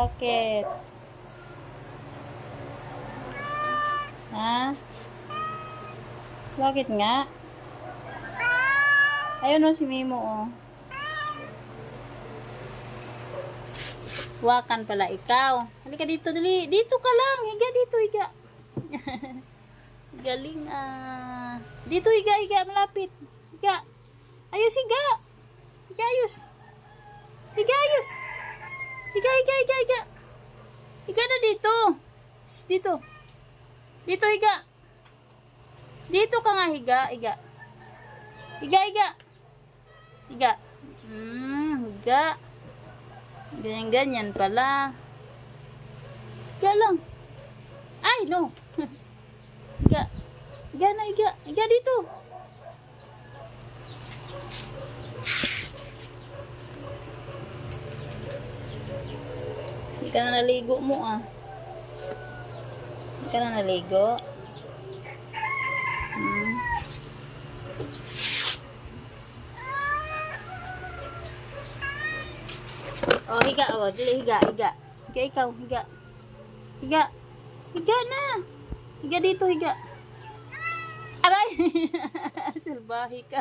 Bakit? Ha? Bakit nga? Ayun o si Mimo o. Wakan pala ikaw. Halika dito, dali. Dito ka lang. Higa dito, higa. Galing ah. Dito, higa, higa. Malapit. Higa. Ayos, higa. Higa, ayos. Higa, ayos. Higa, higa, higa, higa. Higa na dito. Shh, dito. Dito, higa. Dito ka nga, higa, higa. Higa, higa. Higa. Higa. Ganyan-ganyan pala. Higa lang. Ay, no. Higa. Higa na, higa. Higa dito. Hindi ka na naligo mo ah. Hindi ka na naligo. Oh, higa. Oh, dili, higa, higa. Higa ikaw, higa. Higa. Higa na. Higa dito, higa. Aray! Salbahe ka.